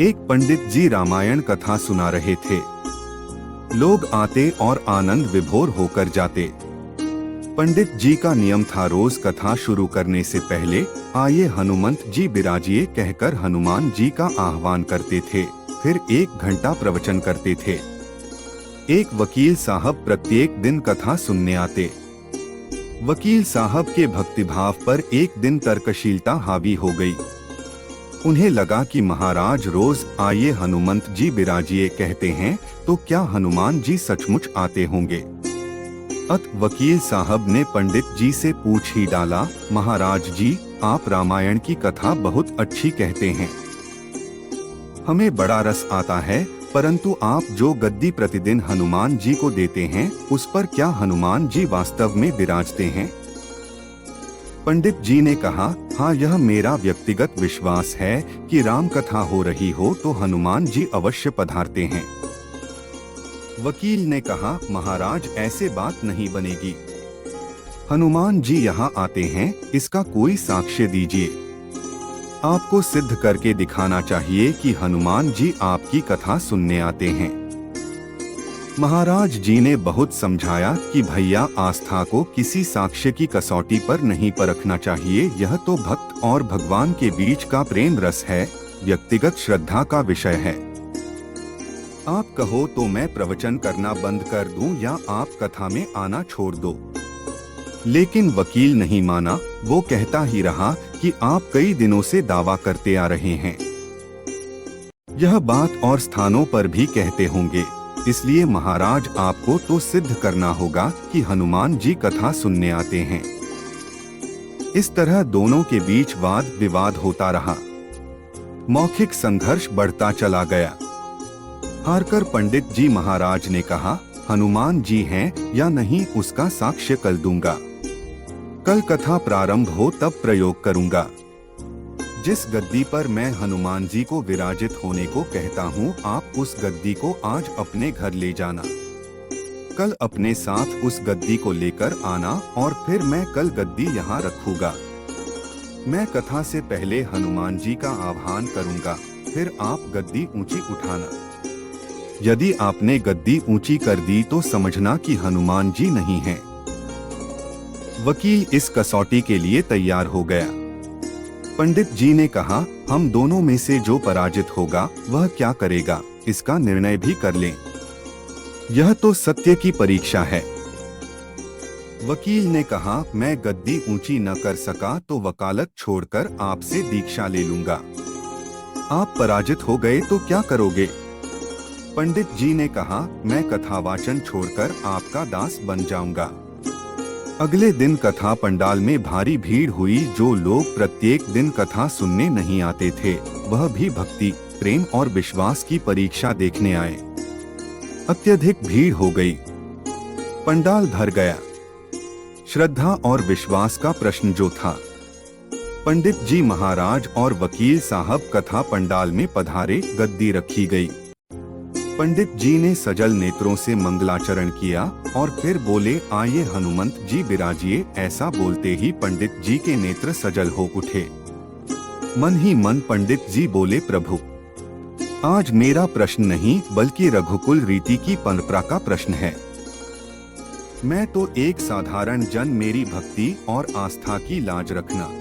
एक पंडित जी रामायण कथा सुना रहे थे। लोग आते और आनंद विभोर होकर जाते। पंडित जी का नियम था, रोज कथा शुरू करने से पहले आइए हनुमंत जी बिराजिए कहकर हनुमान जी का आह्वान करते थे। फिर 1 घंटा प्रवचन करते थे। एक वकील साहब प्रत्येक दिन कथा सुनने आते। वकील साहब के भक्तिभाव पर एक दिन तर्कशीलता हावी हो गई। उन्हें लगा कि महाराज रोज आइए हनुमंत जी बिराजिए कहते हैं, तो क्या हनुमान जी सचमुच आते होंगे? अत वकील साहब ने पंडित जी से पूछ ही डाला, महाराज जी, आप रामायण की कथा बहुत अच्छी कहते हैं, हमें बड़ा रस आता है, परंतु आप जो गद्दी प्रतिदिन हनुमान जी को देते हैं, उस पर क्या हनुमान जी वास्तव में विराजते हैं? पंडित जी ने कहा, हाँ, यह मेरा व्यक्तिगत विश्वास है कि राम कथा हो रही हो तो हनुमान जी अवश्य पधारते हैं। वकील ने कहा, महाराज, ऐसे बात नहीं बनेगी। हनुमान जी यहाँ आते हैं, इसका कोई साक्ष्य दीजिए। आपको सिद्ध करके दिखाना चाहिए कि हनुमान जी आपकी कथा सुनने आते हैं। महाराज जी ने बहुत समझाया कि भैया, आस्था को किसी साक्ष्य की कसौटी पर नहीं परखना चाहिए। यह तो भक्त और भगवान के बीच का प्रेम रस है, व्यक्तिगत श्रद्धा का विषय है। आप कहो तो मैं प्रवचन करना बंद कर दूं या आप कथा में आना छोड़ दो। लेकिन वकील नहीं माना। वो कहता ही रहा कि आप कई दिनों से दावा करते आ रहे हैं। यह बात और स्थानों पर भी कहते होंगे, इसलिए महाराज आपको तो सिद्ध करना होगा कि हनुमान जी कथा सुनने आते हैं। इस तरह दोनों के बीच वाद विवाद होता रहा। मौखिक संघर्ष बढ़ता चला गया। हारकर पंडित जी महाराज ने कहा, हनुमान जी हैं या नहीं उसका साक्ष्य कल दूंगा। कल कथा प्रारंभ हो तब प्रयोग करूंगा। जिस गद्दी पर मैं हनुमान जी को विराजित होने को कहता हूँ, आप उस गद्दी को आज अपने घर ले जाना। कल अपने साथ उस गद्दी को लेकर आना और फिर मैं कल गद्दी यहाँ रखूंगा। मैं कथा से पहले हनुमान जी का आह्वान करूंगा, फिर आप गद्दी ऊंची उठाना। यदि आपने गद्दी ऊंची कर दी तो समझना कि हनुमान जी नहीं हैं। वकील इस कसौटी के लिए तैयार हो गया। पंडित जी ने कहा, हम दोनों में से जो पराजित होगा वह क्या करेगा, इसका निर्णय भी कर लें। यह तो सत्य की परीक्षा है। वकील ने कहा, मैं गद्दी ऊंची न कर सका तो वकालत छोड़कर आपसे दीक्षा ले लूंगा। आप पराजित हो गए तो क्या करोगे? पंडित जी ने कहा, मैं कथावाचन छोड़कर आपका दास बन जाऊंगा। अगले दिन कथा पंडाल में भारी भीड़ हुई। जो लोग प्रत्येक दिन कथा सुनने नहीं आते थे, वह भी भक्ति, प्रेम और विश्वास की परीक्षा देखने आए। अत्यधिक भीड़ हो गई। पंडाल भर गया। श्रद्धा और विश्वास का प्रश्न जो था। पंडित जी महाराज और वकील साहब कथा पंडाल में पधारे। गद्दी रखी गई। पंडित जी ने सजल नेत्रों से मंगलाचरण किया और फिर बोले, आइए हनुमंत जी बिराजिए। ऐसा बोलते ही पंडित जी के नेत्र सजल हो उठे। मन ही मन पंडित जी बोले, प्रभु, आज मेरा प्रश्न नहीं बल्कि रघुकुल रीति की परंपरा का प्रश्न है। मैं तो एक साधारण जन, मेरी भक्ति और आस्था की लाज रखना।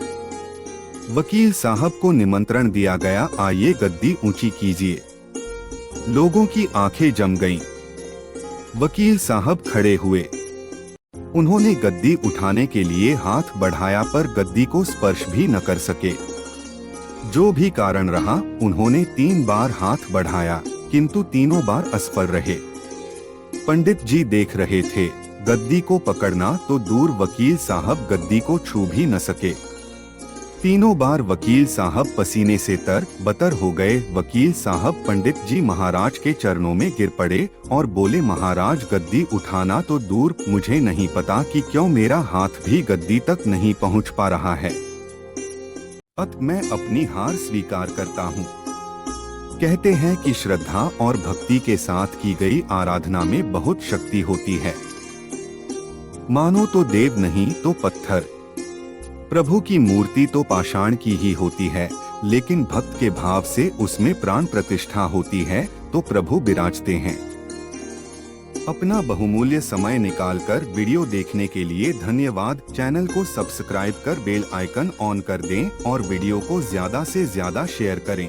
वकील साहब को निमंत्रण दिया गया, आइए गद्दी ऊंची कीजिए। लोगों की आंखें जम गईं। वकील साहब खड़े हुए। उन्होंने गद्दी उठाने के लिए हाथ बढ़ाया पर गद्दी को स्पर्श भी न कर सके। जो भी कारण रहा, उन्होंने 3 बार हाथ बढ़ाया, किंतु तीनों बार असफल रहे। पंडित जी देख रहे थे। गद्दी को पकड़ना तो दूर, वकील साहब गद्दी को छू भी न सके। तीनों बार वकील साहब पसीने से तर बतर हो गए। वकील साहब पंडित जी महाराज के चरणों में गिर पड़े और बोले, महाराज, गद्दी उठाना तो दूर, मुझे नहीं पता कि क्यों मेरा हाथ भी गद्दी तक नहीं पहुंच पा रहा है। अत मैं अपनी हार स्वीकार करता हूं। कहते हैं कि श्रद्धा और भक्ति के साथ की गई आराधना में बहुत शक्ति होती है। मानो तो देव नहीं तो पत्थर। प्रभु की मूर्ति तो पाषाण की ही होती है, लेकिन भक्त के भाव से उसमें प्राण प्रतिष्ठा होती है तो प्रभु विराजते हैं। अपना बहुमूल्य समय निकालकर वीडियो देखने के लिए धन्यवाद। चैनल को सब्सक्राइब कर बेल आइकन ऑन कर दें और वीडियो को ज्यादा से ज्यादा शेयर करें।